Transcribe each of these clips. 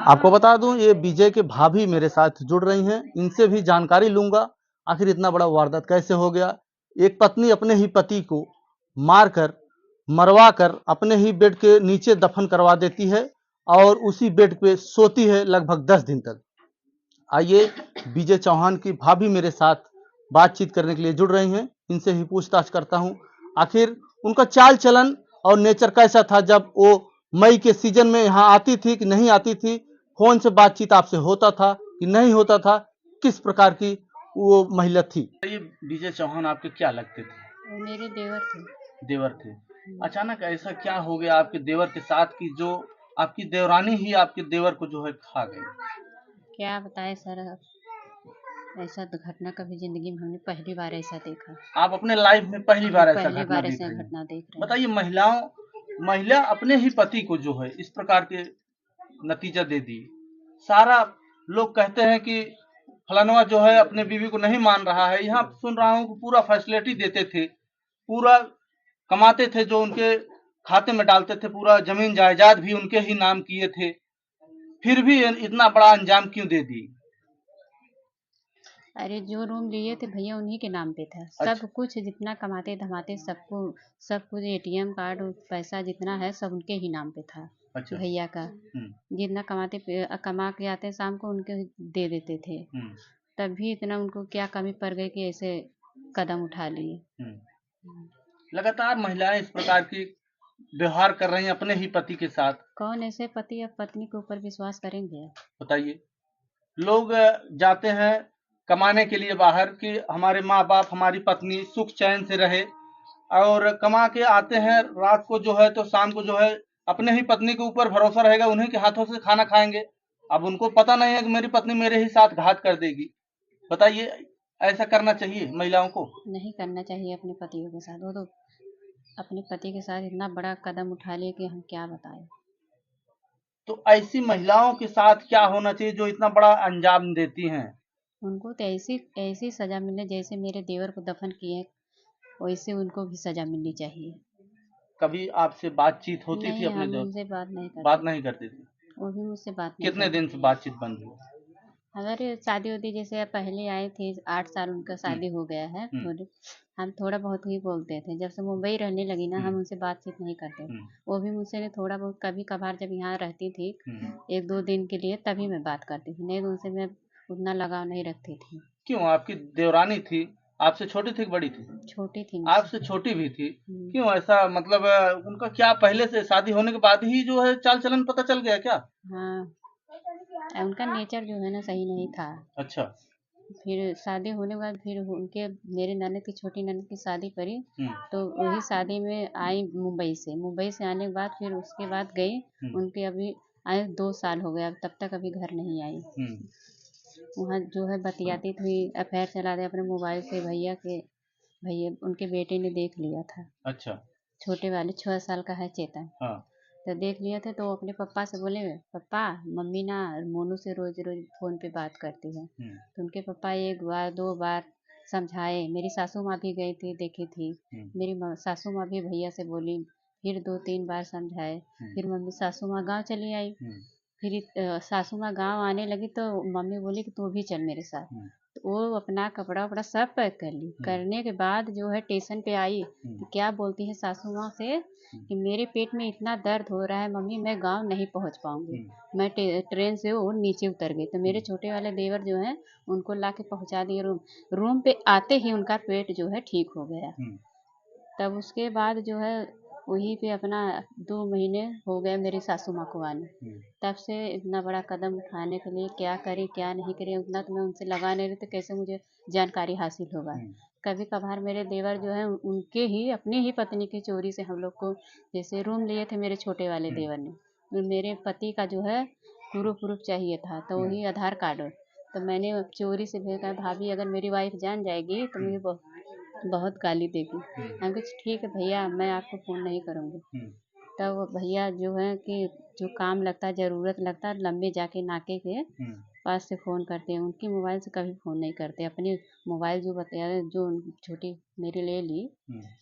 आपको बता दूं, ये विजय के भाभी मेरे साथ जुड़ रही हैं, इनसे भी जानकारी लूंगा आखिर इतना बड़ा वारदात कैसे हो गया। एक पत्नी अपने ही पति को मारकर मरवा कर अपने ही बेड के नीचे दफन करवा देती है और उसी बेड पे सोती है लगभग 10 दिन तक। आइए, विजय चौहान की भाभी मेरे साथ बातचीत करने के लिए जुड़ रही हैं, इनसे ही पूछताछ करता हूं आखिर उनका चाल चलन और नेचर कैसा था जब वो मई के सीजन में यहाँ आती थी कि नहीं आती थी, फोन से बातचीत आपसे होता था कि नहीं होता था, किस प्रकार की वो महिला थी। ये विजय चौहान आपके क्या लगते थे? वो मेरे देवर थे। देवर थे। अचानक ऐसा क्या हो गया आपके देवर के साथ कि जो आपकी देवरानी ही आपके देवर को जो है खा गई? क्या बताए सर, ऐसा तो घटना कभी जिंदगी में हमने पहली बार ऐसा देखा। आप अपने लाइफ में पहली बार ऐसा पहली घटना बार देख ऐसा रही हैं? घटना देख रहे हैं। बताइए, महिला अपने ही पति को जो है इस प्रकार के नतीजा दे दी। सारा लोग कहते हैं कि फलानवा जो है अपने बीवी को नहीं मान रहा है। यहाँ सुन रहा हूँ कि पूरा फैसिलिटी देते थे, पूरा कमाते थे, जो उनके खाते में डालते थे, पूरा जमीन जायदाद भी उनके ही नाम किए थे, फिर भी इतना बड़ा अंजाम क्यों दे दी? अरे जो रूम लिए थे भैया उन्हीं के नाम पे था। अच्छा। सब कुछ जितना कमाते धमाते सबको, सब कुछ एटीएम कार्ड और पैसा जितना है सब उनके ही नाम पे था। अच्छा। भैया का जितना कमा के आते शाम को उनके दे देते थे। तब भी इतना उनको क्या कमी पड़ गई कि ऐसे कदम उठा लिए। लगातार महिलाएं इस प्रकार की व्यवहार कर रही हैं अपने ही पति के साथ। कौन ऐसे पति या पत्नी के ऊपर विश्वास करेंगे? बताइए, लोग जाते हैं कमाने के लिए बाहर कि हमारे माँ बाप हमारी पत्नी सुख चैन से रहे, और कमा के आते हैं रात को जो है तो शाम को जो है अपने ही पत्नी के ऊपर भरोसा रहेगा, उन्हीं के हाथों से खाना खाएंगे। अब उनको पता नहीं है कि मेरी पत्नी मेरे ही साथ घात कर देगी। बताइए, ऐसा करना चाहिए महिलाओं को? नहीं करना चाहिए अपने पतियों के साथ। वो तो अपने पति के साथ इतना बड़ा कदम उठा लिए कि हम क्या बताएं। तो ऐसी महिलाओं के साथ क्या होना चाहिए जो इतना बड़ा अंजाम देती हैं? उनको तो ऐसी ऐसी सजा मिलने, जैसे मेरे देवर को दफन किए वैसे उनको भी सजा मिलनी चाहिए। कभी आपसे बातचीत होती थी नहीं, अपने हम जो उनसे बात नहीं करते। बात नहीं करती थी? वो भी मुझसे बात नहीं कितने करते। दिन से बातचीत बंद हुआ? अगर शादी होती, जैसे पहले आए थे 8 साल उनका शादी हो गया है, थोड़े हम थोड़ा बहुत ही बोलते थे। जब से मुंबई रहने लगी ना, हम उनसे बातचीत नहीं करते। वो भी मुझसे थोड़ा बहुत कभी कभार जब यहाँ रहती थी 1-2 दिन के लिए तभी मैं बात करती थी, नहीं तो उनसे मैं उतना लगाव नहीं रखती थी। क्यों? आपकी देवरानी थी, आपसे छोटी थी कि बड़ी थी? छोटी थी आपसे छोटी भी थी। क्यों ऐसा, मतलब उनका क्या पहले से शादी होने के बाद ही जो है चाल चलन पता चल गया क्या? हाँ, उनका नेचर जो है ना सही नहीं था। अच्छा। फिर शादी होने के बाद फिर उनके मेरे ननद की, छोटी ननद की शादी पड़ी, तो वही शादी में आई मुंबई से आने के बाद फिर उसके बाद गई। उनके अभी आए 2 साल हो गए, अब तब तक अभी घर नहीं आई। वहाँ जो है बतियाती थी, अफेयर चला दिया अपने मोबाइल से। भैया उनके बेटे ने देख लिया था। अच्छा। छोटे वाले 6 साल का है चेतन। हाँ। तो देख लिया था, तो वो अपने पापा से बोले, पापा मम्मी ना मोनू से रोज रोज फोन पे बात करती है। तो उनके पापा 1 बार 2 बार समझाए। मेरी सासू माँ भी गई थी, देखी थी। मेरी सासू माँ भी भैया से बोली, फिर 2-3 बार समझाए। फिर मम्मी सासू माँ गाँव चली आई। फिर सासू माँ गाँव आने लगी तो मम्मी बोली कि तू भी चल मेरे साथ। तो वो अपना कपड़ा वपड़ा सब पैक कर ली। करने के बाद जो है स्टेशन पे आई तो क्या बोलती है सासू माँ से कि मेरे पेट में इतना दर्द हो रहा है मम्मी, मैं गाँव नहीं पहुँच पाऊंगी। मैं ट्रेन से वो नीचे उतर गई। तो मेरे छोटे वाले देवर जो हैं उनको ला के पहुँचा दिए रूम पे। आते ही उनका पेट जो है ठीक हो गया। तब उसके बाद जो है वहीं पे अपना 2 महीने हो गए मेरी सासू माँ को आने। तब से इतना बड़ा कदम उठाने के लिए क्या करें क्या नहीं करें उतना तो मैं उनसे लगा नहीं रही, तो कैसे मुझे जानकारी हासिल होगा। कभी कभार मेरे देवर जो है उनके ही अपनी ही पत्नी की चोरी से हम लोग को, जैसे रूम लिए थे मेरे छोटे वाले देवर ने, तो मेरे पति का जो है प्रूफ चाहिए था, तो वही आधार कार्ड। तो मैंने चोरी से भेजा, भाभी अगर मेरी वाइफ जान जाएगी तो मुझे बहुत गाली देगी। हम कुछ ठीक है भैया, मैं आपको फ़ोन नहीं करूँगी। तब वो भैया जो है कि जो काम लगता है, ज़रूरत लगता है, लंबे जाके नाके के पास से फ़ोन करते हैं। उनकी मोबाइल से कभी फ़ोन नहीं करते। अपनी मोबाइल जो बताया, जो छोटी मेरी ले ली,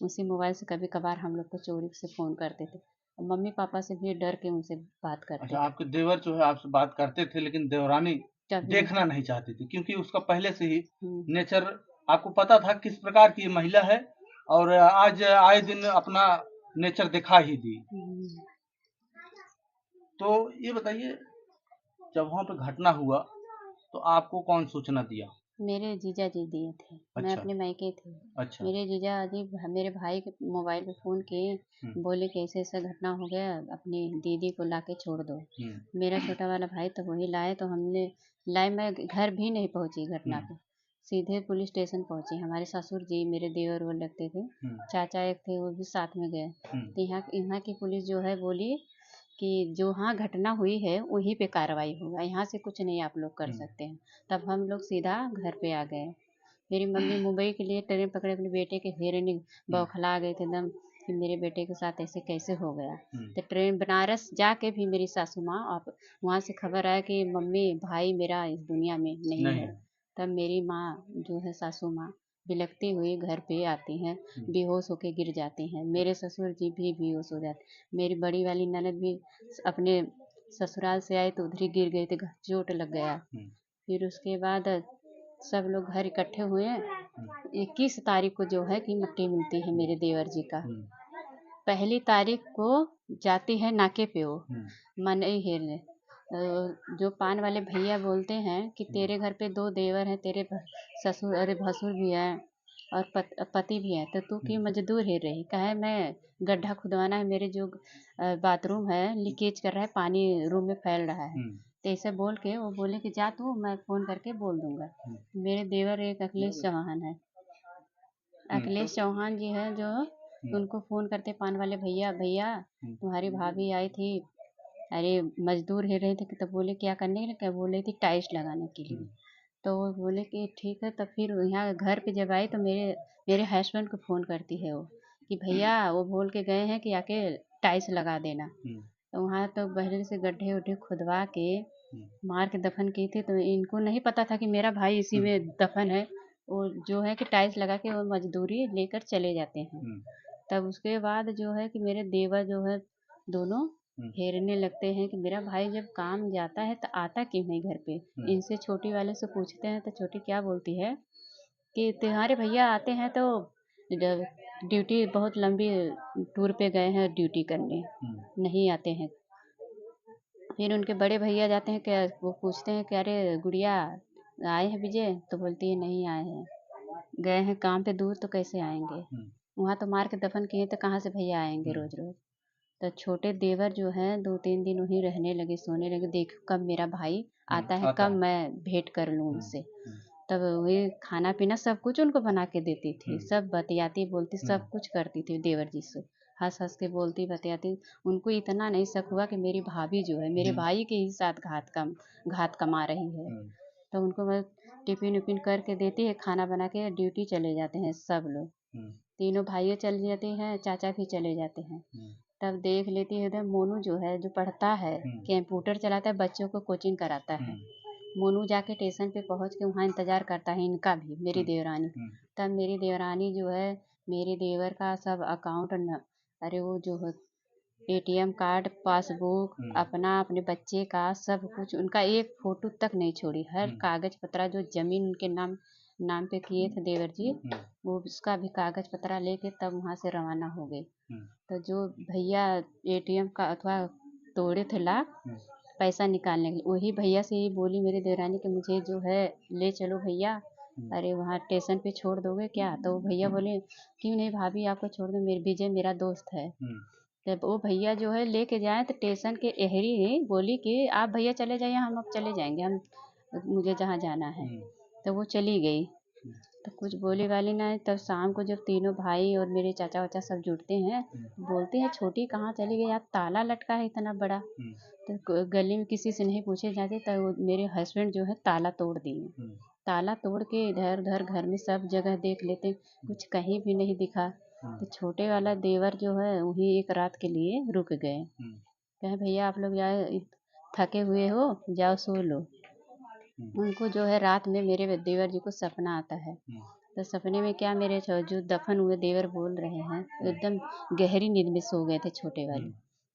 उसी मोबाइल से कभी कभार हम लोग को चोरी से फ़ोन करते थे। मम्मी पापा से भी डर के उनसे बात करते अच्छा, थे। आपके देवर जो है आपसे बात करते थे, लेकिन देवरानी कभी देखना नहीं चाहती थी, क्योंकि उसका पहले से ही हम्म, नेचर आपको पता था किस प्रकार की ये महिला है, और आज आए दिन अपना नेचर दिखा ही दी। हम्म। तो ये बताइए, जब वहाँ पे घटना हुआ तो आपको कौन सूचना दिया? मेरे जीजा जी दिए थे, मैं अच्छा, अपने मायके थी। अच्छा। मेरे जीजा जी मेरे भाई के मोबाइल पे फ़ोन किए, हुँ, बोले कि ऐसे ऐसा घटना हो गया, अपनी दीदी को लाके छोड़ दो। हुँ, मेरा छोटा वाला भाई तो वही लाए, तो हमने लाए, मैं घर भी नहीं पहुंची हुँ, घटना पे, सीधे पुलिस स्टेशन पहुंची। हमारे ससुर जी मेरे देवर वो लगते थे, हुँ, चाचा एक थे वो भी साथ में गए। हुँ, तो यहाँ यहाँ की पुलिस जो है बोली कि जो हाँ घटना हुई है वहीं पे कार्रवाई होगा, यहाँ से कुछ नहीं आप लोग कर हुँ, सकते हैं। तब हम लोग सीधा घर पे आ गए। मेरी मम्मी मुंबई के लिए ट्रेन पकड़े, अपने बेटे के फेरे नहीं, हुँ, बौखला गए थे एकदम कि मेरे बेटे के साथ ऐसे कैसे हो गया। हुँ, तो ट्रेन बनारस जाके भी मेरी सासू माँ, आप वहाँ से खबर आया कि मम्मी भाई मेरा इस दुनिया में नहीं नहीं है। है। तब मेरी माँ जो है सासू माँ बिलखती हुई घर पे आती हैं, हुँ, बेहोश होके गिर जाती हैं। मेरे ससुर जी भी बेहोश हो जाते। मेरी बड़ी वाली ननद भी अपने ससुराल से आई तो उधर ही गिर गई थी, चोट लग गया। हुँ, फिर उसके बाद सब लोग घर इकट्ठे हुए। हुँ, 21 तारीख को जो है कि मट्टी मिलती है मेरे देवर जी का। हुँ, पहली तारीख को जाती है नाके पे वो हुँ, मनई हेरने। जो पान वाले भैया बोलते हैं कि हुँ, तेरे घर पे 2 देवर हैं, तेरे ससुर अरे भसुर भी हैं और पति भी है, तो तू हुँ, क्यों मजदूर हेर रही? कहे मैं गड्ढा खुदवाना है, मेरे जो बाथरूम है लीकेज कर रहा है, पानी रूम में फैल रहा है। हुँ, तो ऐसे बोल के वो बोले कि जा तू, मैं फ़ोन करके बोल दूँगा। हुँ, मेरे देवर एक अखिलेश चौहान है। हुँ, तो अखिलेश चौहान जी हैं जो, हुँ, उनको फ़ोन करते पान वाले भैया, भैया हुँ, तुम्हारी भाभी आई थी, अरे मज़दूर हिर रहे थे कि, तब बोले क्या करने के लिए? क्या बोल रही थी टाइल्स लगाने के हुँ, लिए। तो वो बोले कि ठीक है। तब फिर यहाँ घर पे जब आई तो मेरे मेरे हस्बैंड को फ़ोन करती है वो कि भैया वो बोल के गए हैं कि आके टाइल्स लगा देना। हुँ, तो वहाँ तो पहले से गड्ढे-वड्ढे खुदवा के हुँ, मार के दफन की थी, तो इनको नहीं पता था कि मेरा भाई इसी हुँ, में दफन है। वो जो है कि टाइल्स लगा के वो मजदूरी लेकर चले जाते हैं। हुँ, तब उसके बाद जो है कि मेरे देवर जो है दोनों हुँ, हेरने लगते हैं कि मेरा भाई जब काम जाता है तो आता क्यों नहीं घर पे। हुँ, इनसे छोटी वाले से पूछते हैं तो छोटी क्या बोलती है कि तुम्हारे भैया आते हैं तो ड्यूटी बहुत लंबी टूर पे गए हैं ड्यूटी करने, हुँ, नहीं आते हैं। फिर उनके बड़े भैया जाते हैं, क्या वो पूछते हैं कि अरे गुड़िया आए हैं विजय? तो बोलती है नहीं आए हैं, गए हैं काम पे दूर, तो कैसे आएंगे? हुँ, वहाँ तो मार के दफन किए, तो कहाँ से भैया आएंगे हुँ, रोज रोज। तो छोटे देवर जो हैं 2-3 दिन वहीं रहने लगे, सोने लगे, देखो कब मेरा भाई हुँ, आता है, आता कब है। मैं भेंट कर लूँ हुँ, उनसे। हुँ, तब वही खाना पीना सब कुछ उनको बना के देती हुँ, थी, सब बतियाती बोलती हुँ, सब कुछ करती थी देवर जी से, हंस हंस के बोलती बतियाती। उनको इतना नहीं शक हुआ कि मेरी भाभी जो है मेरे हुँ, भाई के ही साथ घात कमा रही है। हुँ, तो उनको मैं टिफिन उफिन करके देती है, खाना बना के ड्यूटी चले जाते हैं सब लोग। हुँ, तीनों भाइयों चले जाते हैं, चाचा भी चले जाते हैं। हुँ, तब देख लेती है उधर मोनू जो है, जो पढ़ता है, हुँ, कंप्यूटर चलाता है, बच्चों को कोचिंग कराता हुँ, है। मोनू जाके स्टेशन पे पहुँच के वहाँ इंतज़ार करता है इनका भी, मेरी हुँ, देवरानी। हुँ, तब मेरी देवरानी जो है मेरे देवर का सब अकाउंट न, अरे वो जो है एटीएम कार्ड, पासबुक, हुँ, अपना अपने बच्चे का सब कुछ, उनका एक फ़ोटो तक नहीं छोड़ी। हर हुँ, कागज़ पत्रा जो ज़मीन उनके नाम नाम पे किए थे देवर जी, हुँ, वो उसका भी कागज़ पत्रा लेके तब वहाँ से रवाना हो गई। हुँ, तो जो भैया एटीएम का अथवा तोड़े थे लॉक हुँ, पैसा निकालने के लिए, वही भैया से ही बोली मेरी देवरानी कि मुझे जो है ले चलो भैया, हुँ, अरे वहाँ स्टेशन पे छोड़ दोगे क्या? तो वो भैया बोले क्यों नहीं भाभी, आपको छोड़ दूँ, मेरे विजय मेरा दोस्त है। हुँ, जब वो भैया जो है लेके जाए तो स्टेशन के एहरी ही बोली कि आप भैया चले जाइए, हम अब चले जाएंगे, हम मुझे जहाँ जाना है। हुँ, तो वो चली गई, हुँ, तो कुछ बोली वाली नहीं। तब शाम को जब तीनों भाई और मेरे चाचा वाचा सब जुटते हैं, हुँ, बोलते हैं छोटी कहाँ चली गई, आप ताला लटका है इतना बड़ा। हुँ, तो गली में किसी से नहीं पूछे जाते, तो वो मेरे हस्बैंड जो है ताला तोड़ दिए। हुँ, ताला तोड़ के इधर उधर घर में सब जगह देख लेते, कुछ कहीं भी नहीं दिखा। हुँ, तो छोटे वाला देवर जो है वहीं एक रात के लिए रुक गए, हुँ, कहे भैया आप लोग जाओ, थके हुए हो, जाओ सो लो। हुँ, उनको जो है रात में मेरे देवर जी को सपना आता है। हुँ, तो सपने में क्या, मेरे जो दफन हुए देवर बोल रहे हैं, एकदम गहरी नींद में सो गए थे छोटे हुँ, वाले।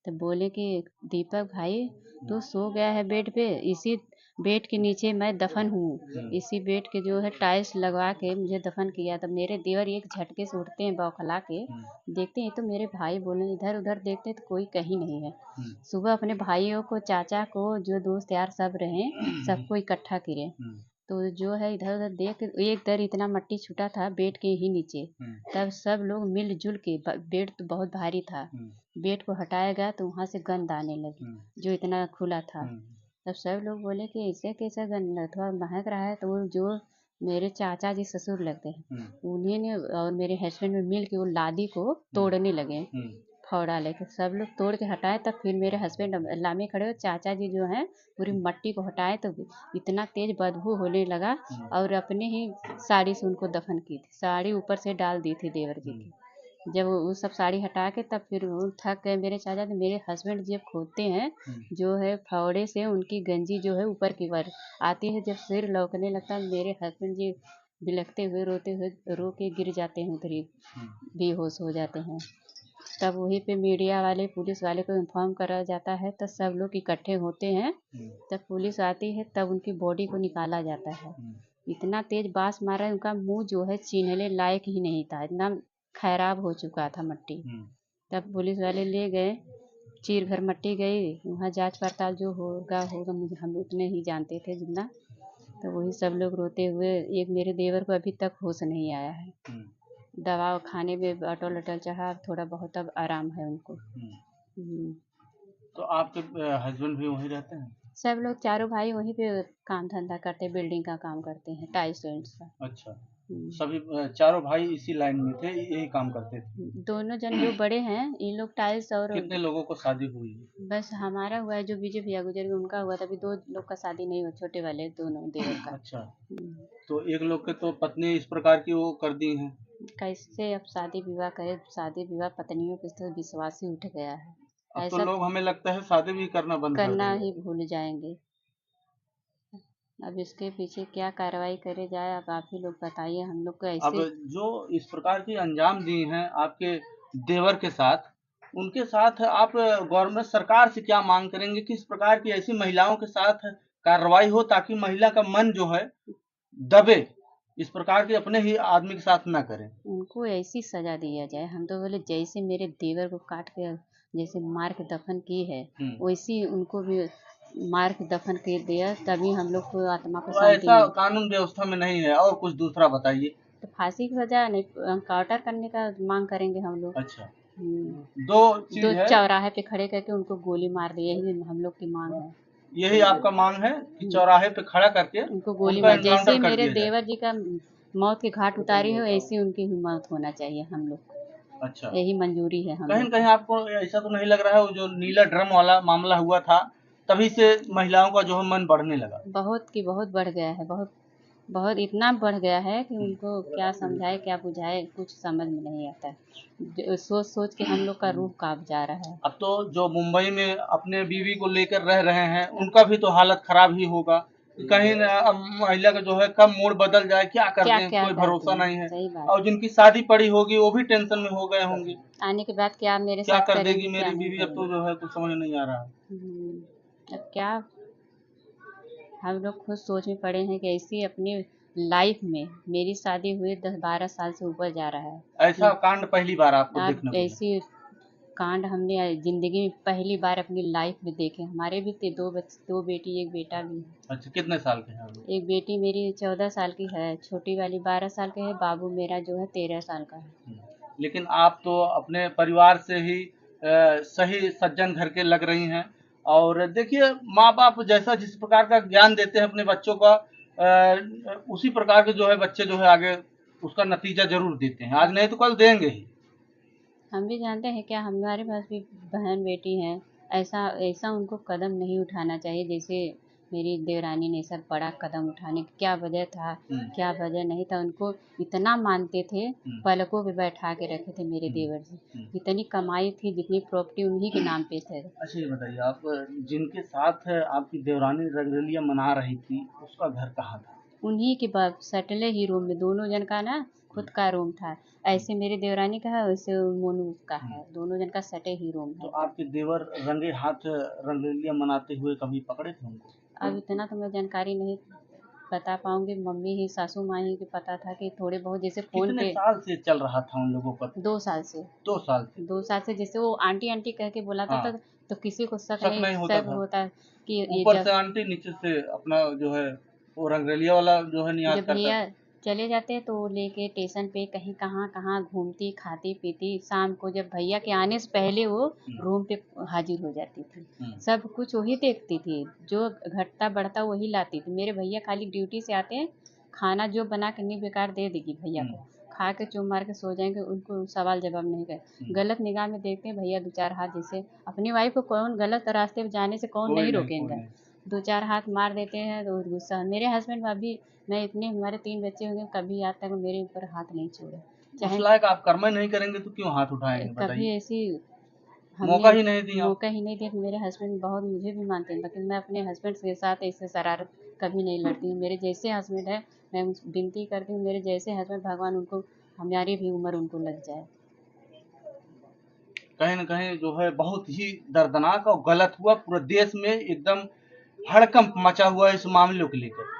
तो बोले कि दीपक भाई तू सो गया है बेड पे, इसी बेड के नीचे मैं दफन हूँ, इसी बेड के जो है टाइल्स लगवा के मुझे दफन किया। तब मेरे देवर एक झटके से उठते हैं बौखला के, देखते हैं तो मेरे भाई बोले, इधर उधर देखते तो कोई कहीं नहीं है। सुबह अपने भाइयों को, चाचा को, जो दोस्त यार सब रहे, सबको इकट्ठा किए। तो जो है इधर उधर देख के एक दर इतना मट्टी छूटा था बेड के ही नीचे। तब सब लोग मिलजुल के, बेड तो बहुत भारी था, बेड को हटाया गया तो वहाँ से गंध आने लगी जो इतना खुला था। तब सब लोग बोले कि इसे कैसा गंध थोड़ा महक रहा है। तो वो जो मेरे चाचा जी ससुर लगते हैं, उन्हीं ने और मेरे हस्बैंड में मिल के वो लादी को तोड़ने लगे, फावड़ा लेके सब लोग तोड़ के हटाए। तब फिर मेरे हस्बैंड लामे खड़े हो, चाचा जी जो हैं पूरी मट्टी को हटाए तो इतना तेज बदबू होने लगा, और अपने ही साड़ी से उनको दफन की थी, साड़ी ऊपर से डाल दी थी देवर जी की। जब वो सब साड़ी हटा के तब फिर वो थक गए मेरे चाचा जी, मेरे हस्बैंड जब खोदते हैं जो है फावड़े से, उनकी गंजी जो है ऊपर की ओर आती है, जब सिर लौकने लगता है मेरे हस्बैंड जी बिलखते हुए रोते हुए रो के गिर जाते हैं, उधर ही बेहोश हो जाते हैं। तब वहीं पे मीडिया वाले, पुलिस वाले को इन्फॉर्म करा जाता है, तब सब लोग इकट्ठे होते हैं। तब पुलिस आती है, तब उनकी बॉडी को निकाला जाता है। इतना तेज बांस मारा है, उनका मुंह जो है छीनने लायक ही नहीं था, इतना खराब हो चुका था मट्टी। तब पुलिस वाले ले गए, चीर भर मट्टी गई, वहाँ जांच पड़ताल जो होगा होगा, मुझे हम उतने ही जानते थे जितना। तो वही सब लोग रोते हुए, एक मेरे देवर को अभी तक होश नहीं आया है, दवा खाने में अटल अटल चढ़ा, थोड़ा बहुत अब आराम है उनको। तो आपके हस्बैंड भी वहीं रहते हैं? सब लोग चारों भाई वहीं पे काम धंधा करते हैं, बिल्डिंग का काम करते हैं, टाइल्स वाइल्स का। अच्छा, सभी चारों भाई इसी लाइन में थे, यही काम करते थे? दोनों जन जो बड़े हैं, इन लोग टाइल्स और कितने लोगों को शादी हुई है? बस हमारा हुआ है, जो विजय भैया गुजर गए उनका हुआ था, अभी 2 लोग का शादी नहीं हुआ, छोटे वाले दोनों देवर का। अच्छा, तो एक लोग के तो पत्नी इस प्रकार की वो कर दी हैं। कैसे अब शादी विवाह करे, शादी विवाह पत्नियों पे तो विश्वास ही उठ गया है, अब तो ऐसा लोग हमें लगता है शादी भी करना बंद कर करना देंगे। ही भूल जाएंगे। अब इसके पीछे क्या कार्रवाई करे जाए, अब आप ही लोग बताइए, हम लोग को अब ऐसे। जो इस प्रकार की अंजाम दी हैं आपके देवर के साथ, उनके साथ आप गवर्नमेंट सरकार से क्या मांग करेंगे कि इस प्रकार की ऐसी महिलाओं के साथ कार्रवाई हो, ताकि महिला का मन जो है दबे, इस प्रकार के अपने ही आदमी के साथ ना करें? उनको ऐसी सजा दिया जाए, हम तो बोले जैसे मेरे देवर को काट के जैसे मार के दफन की है, वैसी उनको भी मार के दफन कर दिया, तभी हम लोग को आत्मा को तो शांति ऐसा मिले। कानून व्यवस्था में नहीं है, और कुछ दूसरा बताइए। तो फांसी की सजा नहीं, काउंटर करने का मांग करेंगे हम लोग। अच्छा, दो चीज दो है, चौराहे पे खड़े करके उनको गोली मार दी, यही हम लोग की मांग है। यही आपका मांग है कि चौराहे पे खड़ा करके उनको गोली उनका मार, जैसे एनकाउंटर कर मेरे दिया जाए? देवर जी का मौत के घाट उतारी हो, ऐसी उनकी भी मौत होना चाहिए हम लोग को, अच्छा, यही मंजूरी है हम कहीं न लोग कहीं को। आपको ऐसा तो नहीं लग रहा है, वो जो नीला ड्रम वाला मामला हुआ था, तभी से महिलाओं का जो है मन बढ़ने लगा? बहुत की बहुत बढ़ गया है, बहुत बहुत इतना बढ़ गया है कि उनको क्या समझाए क्या बुझाए, कुछ समझ में नहीं आता है। सोच सोच के हम लोग का रूह कांप जा रहा है। अब तो जो मुंबई में अपने बीवी को लेकर रह रहे हैं, उनका भी तो हालत खराब ही होगा। कहीं न अब महिला का जो है कब मूड बदल जाए, क्या कर क्या दें, क्या कोई कर भरोसा दें, नहीं है। सही बात। और जिनकी शादी पड़ी होगी, वो भी टेंशन में हो गए होंगे। आने के बाद क्या मेरे क्या साथ कर देगी करेंगे, क्या मेरी नहीं बीवी, अब तो करेंगे। जो है कुछ समझ में नहीं आ रहा है। अब क्या, हम लोग खुद सोच में पड़े हैं कि ऐसी अपनी लाइफ में, मेरी शादी हुए 10-12 साल से ऊपर जा रहा है, ऐसा कांड पहली बार आपको आप देखने को मिला? ऐसी कांड हमने जिंदगी में पहली बार अपनी लाइफ में देखे। हमारे भी थे 2 बच्चे, 2 बेटी 1 बेटा भी है। अच्छा, कितने साल के हैं वो? एक बेटी मेरी 14 साल की है, छोटी वाली 12 साल की है, बाबू मेरा जो है 13 साल का है। लेकिन आप तो अपने परिवार से ही सही सज्जन घर के लग रही हैं। और देखिए, माँ बाप जैसा जिस प्रकार का ज्ञान देते हैं अपने बच्चों का, उसी प्रकार के जो है बच्चे जो है आगे उसका नतीजा जरूर देते हैं, आज नहीं तो कल देंगे ही। हम भी जानते हैं, क्या हमारे पास भी बहन बेटी हैं, ऐसा ऐसा उनको कदम नहीं उठाना चाहिए जैसे मेरी देवरानी ने सब बड़ा कदम उठाने की क्या वजह था, क्या वजह नहीं था। उनको इतना मानते थे, पलकों पे बैठा के रखे थे मेरे देवर जी। जितनी कमाई थी, जितनी प्रॉपर्टी उन्हीं के नाम पे थे। अच्छा, ये बताइए, आप जिनके साथ आपकी देवरानी रंगरेलिया मना रही थी, उसका घर कहाँ था? उन्हीं के सटले ही रूम में दोनों जन का ना खुद का रूम था। ऐसे मेरे देवरानी का है, वैसे मोनू का है, दोनों जन का सटे ही रूम तो है। आपके देवर रंगे हाथ रंगरेलिया मनाते हुए कभी पकड़े थे उनको? अब इतना तो मैं जानकारी नहीं बता पाऊंगी, मम्मी ही सासू माँ ही के पता था कि थोड़े बहुत जैसे फोन कितने पे। साल से चल रहा था उन लोगों का? 2 साल से। 2 साल से। 2 साल से जैसे वो आंटी आंटी कह के बुलाता था, हाँ, तो किसी को शक शक नहीं, नहीं होता शक था। होता कि ये ऊपर जब से आंटी, नीचे से अपना जो है वो रंगरेलिया वाला जो है नियाज जब करता भैया था। चले जाते तो वो लेके स्टेशन पे कहीं कहाँ कहाँ घूमती खाती पीती, शाम को जब भैया के आने से पहले वो रूम पे हाजिर हो जाती थी। सब कुछ वही देखती थी, जो घटता बढ़ता वही लाती थी। मेरे भैया खाली ड्यूटी से आते हैं, खाना जो बना के नहीं बेकार दे देगी भैया को, खा के चुप मार के सो जाएंगे, उनको सवाल जवाब नहीं कर। गलत निगाह में देखते हैं भैया 2-4 हाथ, जैसे अपनी वाइफ को कौन गलत रास्ते पे जाने से कौन कोई नहीं नहीं, कोई रोकेगा, नहीं। 2-4 हाथ मार देते हैं तो गुस्सा। मेरे हस्बैंड अभी, मैं इतने हमारे 3 बच्चे होंगे, कभी आज तक मेरे ऊपर हाथ नहीं छोड़े। उस चाहे लायक आप कर्म ही नहीं करेंगे तो क्यों हाथ उठाएंगे कभी बताइए? ऐसी हमने मौका ही नहीं दिया आप। मौका ही नहीं दिया कि मेरे हस्बैंड बहुत मुझे भी मानते हैं, लेकिन मैं अपने हस्बैंड के साथ ऐसे शरारत कभी नहीं लड़ती हूँ। मेरे जैसे हस्बैंड है, मैं विनती करती हूँ मेरे जैसे हस्बैंड, भगवान उनको हमारी भी उम्र उनको लग जाए। कहीं न कहीं जो है बहुत ही दर्दनाक और गलत हुआ, पूरे देश में एकदम हड़कंप मचा हुआ है इस मामले को लेकर।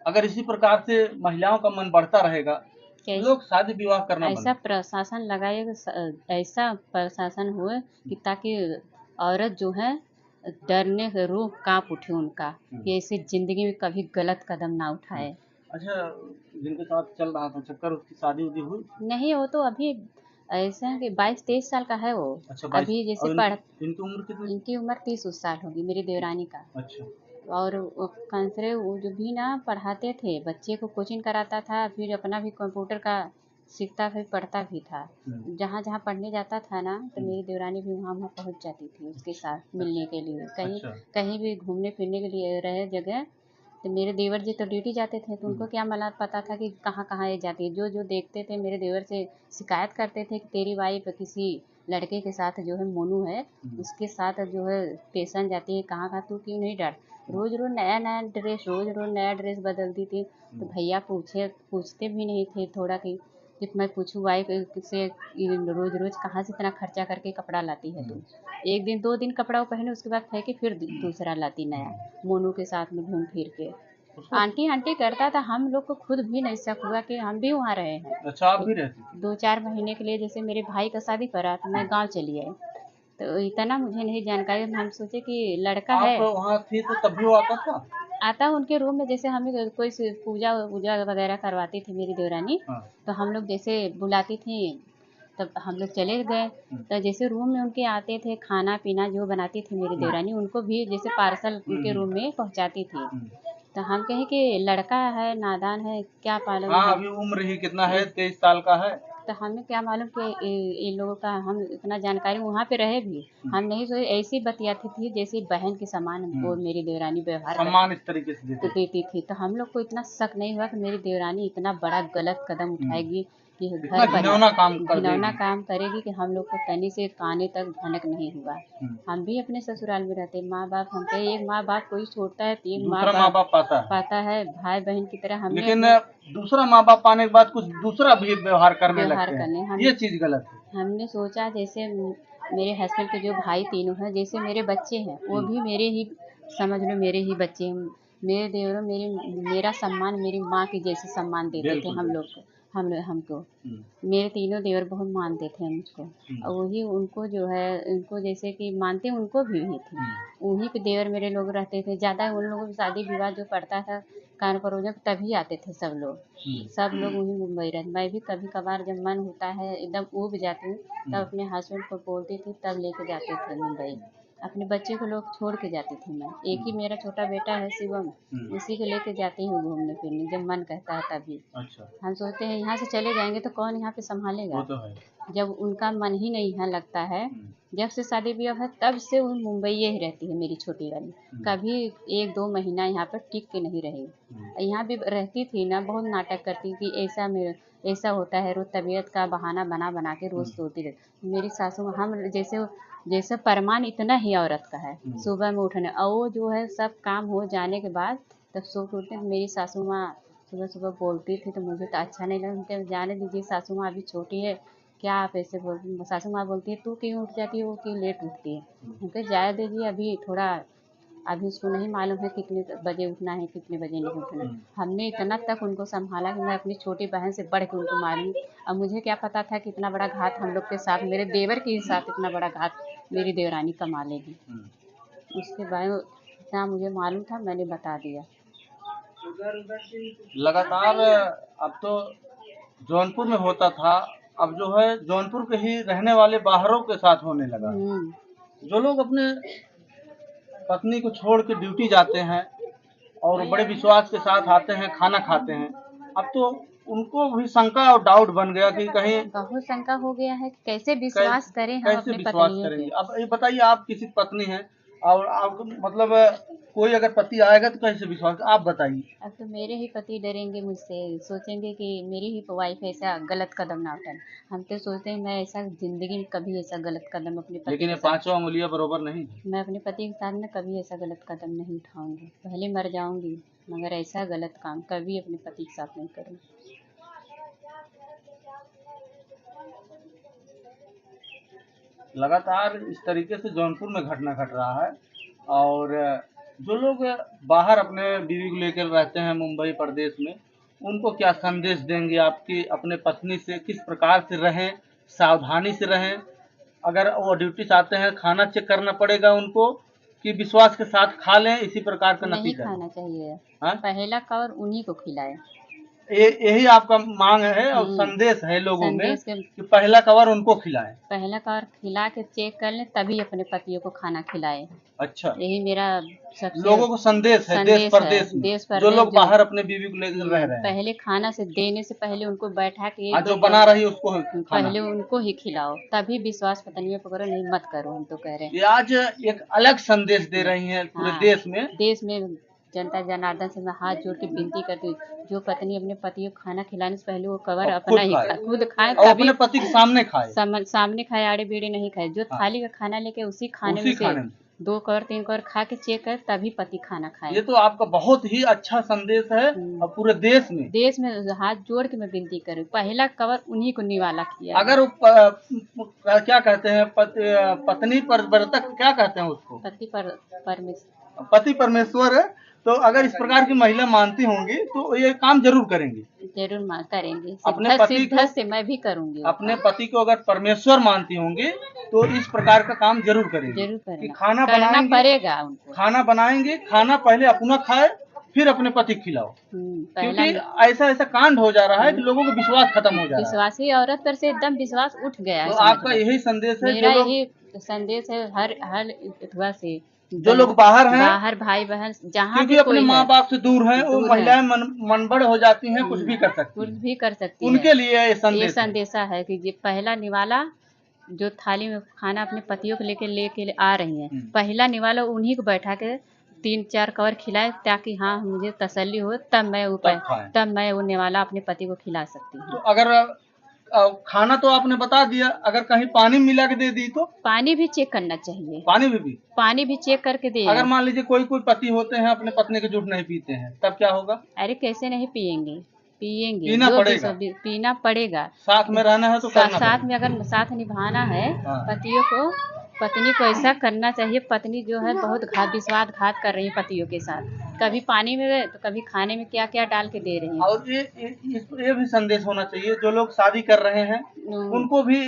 अगर इसी प्रकार से महिलाओं का मन बढ़ता रहेगा, तो कैसे लोग शादी विवाह करना बंद ऐसा कर प्रशासन लगाए कि ऐसा प्रशासन हुए कि ताकि औरत जो है डरने से रूह कांप उठे उनका, कि ऐसे जिंदगी में कभी गलत कदम ना उठाए। अच्छा, जिनके साथ चल रहा था चक्कर उसकी शादी-उदी हुई? नहीं, वो तो अभी ऐसा है कि 22-23 साल का है वो। अच्छा 22। अभी जैसे और पढ़ इनकी उम्र कितनी थी? इनकी उम्र 30 साल होगी मेरी देवरानी का। अच्छा। और वो कंसरे वो जो भी ना पढ़ाते थे, बच्चे को कोचिंग कराता था, फिर अपना भी कंप्यूटर का सीखता फिर पढ़ता भी था। जहाँ जहाँ पढ़ने जाता था ना, तो मेरी देवरानी भी वहाँ वहाँ पहुँच जाती थी उसके साथ मिलने के लिए। कहीं अच्छा। कहीं भी घूमने फिरने के लिए रहे जगह, तो मेरे देवर जी तो ड्यूटी जाते थे, तो उनको क्या मला पता था कि कहाँ कहाँ ये जाती है। जो जो देखते थे मेरे देवर से शिकायत करते थे कि तेरी वाइफ किसी लड़के के साथ जो है मोनू है, उसके साथ जो है स्टेशन जाती है, कहाँ कहाँ तू क्यों नहीं डर। रोज रोज नया नया ड्रेस, रोज रोज नया ड्रेस बदलती थी। तो भैया पूछते भी नहीं थे थोड़ा कि मैं पूछूं वाइफ से, रोज रोज कहाँ से इतना खर्चा करके कपड़ा लाती है तू। एक दिन 2 दिन कपड़ा वो पहने, उसके बाद फेंके, फिर दूसरा लाती नया, मोनू के साथ में घूम फिर के। उसको आंटी आंटी करता था, हम लोग को खुद भी नहीं शक हुआ कि हम भी वहाँ रहे हैं। अच्छा, आप भी रहती थी? 2-4 महीने के लिए जैसे मेरे भाई का शादी पड़ा तो मैं गांव चली आई, तो इतना मुझे नहीं जानकारी, हम सोचे कि लड़का है। आप वहाँ थी तो तब भी वो आता था? आता उनके रूम में, जैसे हमें कोई पूजा वूजा वगैरह करवाती थी मेरी देवरानी, हाँ। तो हम लोग जैसे बुलाती थी, तब हम लोग चले गए। तो जैसे रूम में उनके आते थे, खाना पीना जो बनाती थी मेरी देवरानी, उनको भी जैसे पार्सल उनके रूम में पहुंचाती थी। तो हम कहे कि लड़का है, नादान है, क्या मालूम हाँ, है। अभी उम्र ही कितना है, 23 साल का है। तो हमें क्या मालूम कि इन लोगों का, हम इतना जानकारी वहाँ पे रहे भी हम नहीं सोचे। ऐसी बतियाती थी जैसे बहन के समान वो मेरी देवरानी व्यवहार सम्मान इस तरीके से देते थे। देती थी। तो हम लोग को इतना शक नहीं हुआ कि मेरी देवरानी इतना बड़ा गलत कदम उठाएगी, कि इतना घर घिनौना काम कर घिनौना देगी। काम करेगी, कि हम लोग को तनी से काने तक भनक नहीं हुआ। हम भी अपने ससुराल में रहते, माँ बाप हम पे, एक माँ बाप कोई छोड़ता है, 3 माँ दूसरा माँ बाप बाप पाता है, पाता है, भाई बहन की तरह हमने लेकिन अपने दूसरा माँ बाप पाने के बाद कुछ दूसरा भी व्यवहार करने व्यवहार लगते करने। हैं, हम ये चीज गलत है। हमने सोचा जैसे मेरे हस्बैंड के जो भाई तीनों हैं, जैसे मेरे बच्चे हैं, वो भी मेरे ही, समझ लो मेरे ही बच्चे हैं। मेरे देवरों मेरा सम्मान मेरी माँ के जैसे सम्मान देते थे बिल्कुल हम लोग बिल्कुल। को, हमको। मेरे तीनों देवर बहुत मानते थे मुझको, और वही उनको जो है, उनको जैसे कि मानते उनको भी ही थे। उन्हीं पे देवर मेरे लोग रहते थे ज़्यादा। उन लोगों की शादी विवाह जो पड़ता था कान परोजन, तभी आते थे सब लोग। सब लोग वहीं मुंबई रहते। मैं भी कभी कभार जब मन होता है एकदम ऊब जाती हूँ, तब अपने हस्बैंड को बोलती थी, तब लेके जाते थे मुंबई। अपने बच्चे को लोग छोड़ के जाती थी मैं, एक ही मेरा छोटा बेटा है शिवम, उसी को लेके जाती हूँ घूमने फिरने जब मन कहता है तभी। अच्छा। हम सोचते हैं यहाँ से चले जाएंगे तो कौन यहाँ पे वो संभालेगा, तो है। जब उनका मन ही नहीं यहाँ लगता है। जब से शादी ब्याह है तब से वो मुंबई ही रहती है मेरी छोटी वाली, कभी 1-2 महीना यहाँ पर टिक के नहीं रही। यहाँ भी रहती थी ना, बहुत नाटक करती कि ऐसा मेरा ऐसा होता है, रोज तबीयत का बहाना बना बना के रोज सोती रहती। मेरी सासू माँ, हम जैसे जैसे परमान इतना ही औरत का है, सुबह में उठने और वो जो है सब काम हो जाने के बाद तब सो के उठते। मेरी सासू माँ सुबह सुबह बोलती थी तो मुझे तो अच्छा नहीं लगा। उनके जाने दीजिए, सासू माँ अभी छोटी है, क्या आप ऐसे बोलती। सासू माँ बोलती है तू क्यों उठ जाती है, वो क्यों लेट उठती है। उनके जाए दीजिए, अभी थोड़ा अभी उसको नहीं मालूम है कितने बजे उठना है कितने बजे नहीं उठना। हमने इतना तक उनको संभाला कि मैं अपनी छोटी बहन से बढ़ के उनको मारूंगी। अब मुझे क्या पता था कि इतना बड़ा घात हम लोग के साथ, मेरे देवर के साथ इतना बड़ा घात मेरी देवरानी कमा लेगी। उसके बाद इतना मुझे मालूम था, मैंने बता दिया। लगातार अब तो जौनपुर में होता था, अब जो है जौनपुर के ही रहने वाले बाहरों के साथ होने लगा। जो लोग अपने पत्नी को छोड़ के ड्यूटी जाते हैं और बड़े विश्वास के साथ आते हैं, खाना खाते हैं, अब तो उनको भी शंका और डाउट बन गया कि कहीं बहुत शंका हो गया है कि कैसे विश्वास करें हम कैसे अपनी विश्वास पत्नियों करेंगे। पे। अब ये बताइए, आप किसी की पत्नी हैं और आप मतलब कोई अगर पति आएगा तो कैसे विश्वास, आप बताइए। अब तो मेरे ही पति डरेंगे मुझसे, सोचेंगे कि मेरी ही वाइफ ऐसा गलत कदम ना उठाए। हम तो सोचते हैं मैं ऐसा जिंदगी में कभी ऐसा गलत कदम अपने पति लेकिन ये के साथ, पांचों उंगलियां बरोबर नहीं। मैं अपने पति के साथ में कभी ऐसा गलत कदम नहीं उठाऊंगी। भले मर जाऊंगी मगर ऐसा गलत काम कभी अपने पति के साथ नहीं करूंगी। लगातार इस तरीके से जौनपुर में घटना घट रहा है और जो लोग बाहर अपने बीवी को लेकर रहते हैं मुंबई प्रदेश में, उनको क्या संदेश देंगे आपकी अपने पत्नी से किस प्रकार से रहें, सावधानी से रहें। अगर वो ड्यूटी से आते हैं खाना चेक करना पड़ेगा उनको कि विश्वास के साथ खा लें, इसी प्रकार का नहीं नतीजा खाना चाहिए, हाँ? पहला कवर उन्हीं को खिलाए। यही आपका मांग है और संदेश है लोगों में संदेश के कि पहला कवर उनको खिलाएं। पहला कवर खिला के चेक कर लें तभी अपने पतियों को खाना खिलाए। अच्छा, यही मेरा सबसे लोगों को संदेश है देश परदेश में, देश जो परदेश लोग बाहर अपने बीवी को लेकर रह रहे हैं। पहले खाना से देने से पहले उनको बैठा के आज जो बना रही है उसको खाना पहले उनको ही खिलाओ, तभी विश्वास पत्नियों पर करो, नहीं मत करो। हम तो कह रहे हैं ये आज एक अलग संदेश दे रही हैं पूरे देश में। जनता जनार्दन से मैं हाथ जोड़ के विनती करती हूँ, जो पत्नी अपने पति को खाना खिलाने से पहले वो कवर और अपना ही खुद खाए, तभी अपने पति के सामने खाए, सामने खाए, आड़े बेड़े नहीं खाए। जो थाली का खाना लेके उसी खाने में से 2 कवर 3 कवर खा के चेक कर तभी पति खाना खाए। ये तो आपका बहुत ही अच्छा संदेश है और पूरे देश में हाथ जोड़ के मैं विनती करूँ, पहला कवर उन्हीं को निवाला किया। अगर क्या कहते हैं पत्नी प्रवर्तक क्या कहते हैं उसको, पति परमेश्वर है, तो अगर इस प्रकार की महिला मानती होंगी तो ये काम जरूर करेंगी। करेंगे अपने पति को से मैं भी करूंगी। अपने पति को अगर परमेश्वर मानती होंगी तो इस प्रकार का काम जरूर करेंगे कि खाना बनाएंगे, पड़ेगा उनको। खाना बनाएंगे, खाना पहले अपना खाए फिर अपने पति को खिलाओ, क्योंकि ऐसा कांड हो जा रहा है कि लोगों को विश्वास खत्म हो जा रहा है। विश्वासी औरत पर से एकदम विश्वास उठ गया है। तो आपका यही संदेश है, मेरा यही संदेश है हर इतवा से जो लोग बाहर हैं, बाहर भाई बहन जहाँ क्योंकि अपने माँ बाप से दूर हैं, वो महिलाएं मनबड़ हो जाती हैं, कुछ भी कर सकती हैं। उनके लिए ये संदेशा है कि ये पहला निवाला जो थाली में खाना अपने पतियों को लेके आ रही हैं, पहला निवाला उन्हीं को बैठा के 3-4 कवर खिलाए, ताकि हाँ मुझे तसल्ली हो, तब मैं वो निवाला अपने पति को खिला सकती हूँ। तो अगर खाना तो आपने बता दिया, अगर कहीं पानी मिला के दे दी तो पानी भी चेक करना चाहिए। पानी भी चेक करके दे। अगर मान लीजिए कोई पति होते हैं अपने पत्नी के जूठ नहीं पीते हैं, तब क्या होगा? अरे कैसे नहीं पियेंगे, पीना पड़ेगा। साथ में रहना है तो साथ में अगर साथ निभाना है पतियों को, पत्नी को ऐसा करना चाहिए। पत्नी जो है बहुत विश्वासघात कर रही है पतियों के साथ, कभी पानी में तो कभी खाने में क्या क्या डाल के दे रही है। और ये भी संदेश होना चाहिए, जो लोग शादी कर रहे हैं उनको भी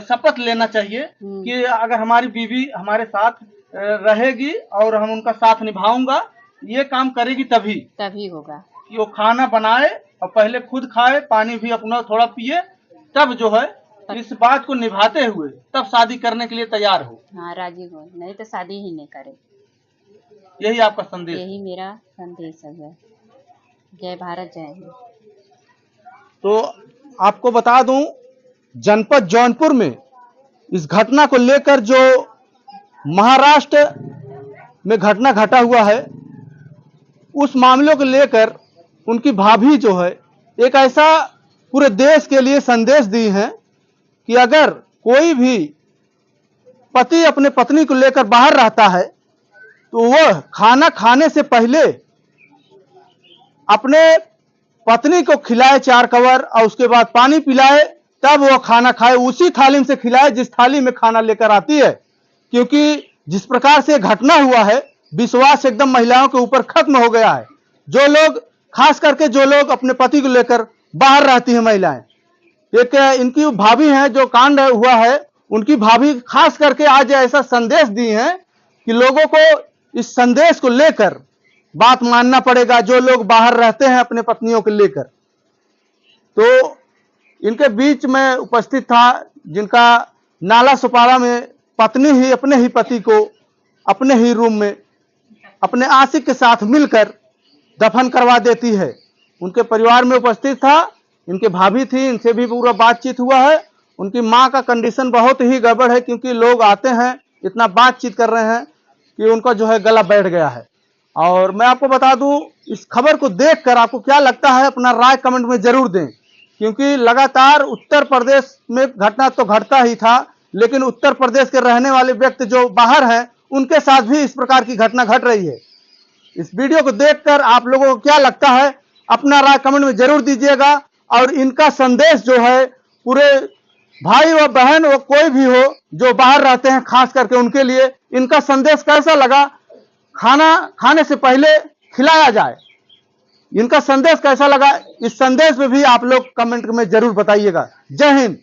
शपथ लेना चाहिए कि अगर हमारी बीवी हमारे साथ रहेगी और हम उनका साथ निभाऊंगा, ये काम करेगी तभी होगा कि वो खाना बनाए और पहले खुद खाए, पानी भी अपना थोड़ा पिए, तब जो है इस बात को निभाते हुए तब शादी करने के लिए तैयार हो। हाँ, राजी हो, नहीं तो शादी ही नहीं करे। यही आपका संदेश? यही मेरा संदेश है। जय भारत, जय हिंद। तो आपको बता दूं, जनपद जौनपुर में इस घटना को लेकर जो महाराष्ट्र में घटना घटा हुआ है, उस मामलों को लेकर उनकी भाभी जो है एक ऐसा पूरे देश के लिए संदेश दी है कि अगर कोई भी पति अपने पत्नी को लेकर बाहर रहता है तो वह खाना खाने से पहले अपने पत्नी को खिलाए 4 कवर और उसके बाद पानी पिलाए, तब वह खाना खाए। उसी थाली से खिलाए जिस थाली में खाना लेकर आती है, क्योंकि जिस प्रकार से घटना हुआ है विश्वास एकदम महिलाओं के ऊपर खत्म हो गया है। जो लोग, खास करके जो लोग अपने पति को लेकर बाहर रहती हैं महिलाएं, एक इनकी भाभी हैं जो कांड हुआ है, उनकी भाभी खास करके आज ऐसा संदेश दी है कि लोगों को इस संदेश को लेकर बात मानना पड़ेगा, जो लोग बाहर रहते हैं अपने पत्नियों को लेकर। तो इनके बीच में उपस्थित था जिनका नाला सुपारा में पत्नी ही अपने ही पति को अपने ही रूम में अपने आशिक के साथ मिलकर दफन करवा देती है। उनके परिवार में उपस्थित था, इनके भाभी थी, इनसे भी पूरा बातचीत हुआ है। उनकी मां का कंडीशन बहुत ही गड़बड़ है, क्योंकि लोग आते हैं इतना बातचीत कर रहे हैं कि उनका जो है गला बैठ गया है। और मैं आपको बता दूं, इस खबर को देखकर आपको क्या लगता है अपना राय कमेंट में जरूर दें, क्योंकि लगातार उत्तर प्रदेश में घटना तो घटता ही था, लेकिन उत्तर प्रदेश के रहने वाले व्यक्ति जो बाहर हैं उनके साथ भी इस प्रकार की घटना घट रही है। इस वीडियो को देखकर आप लोगों को क्या लगता है अपना राय कमेंट में जरूर दीजिएगा। और इनका संदेश जो है पूरे भाई व बहन व कोई भी हो जो बाहर रहते हैं, खास करके उनके लिए इनका संदेश कैसा लगा, खाना खाने से पहले खिलाया जाए, इनका संदेश कैसा लगा, इस संदेश में भी आप लोग कमेंट में जरूर बताइएगा। जय हिंद।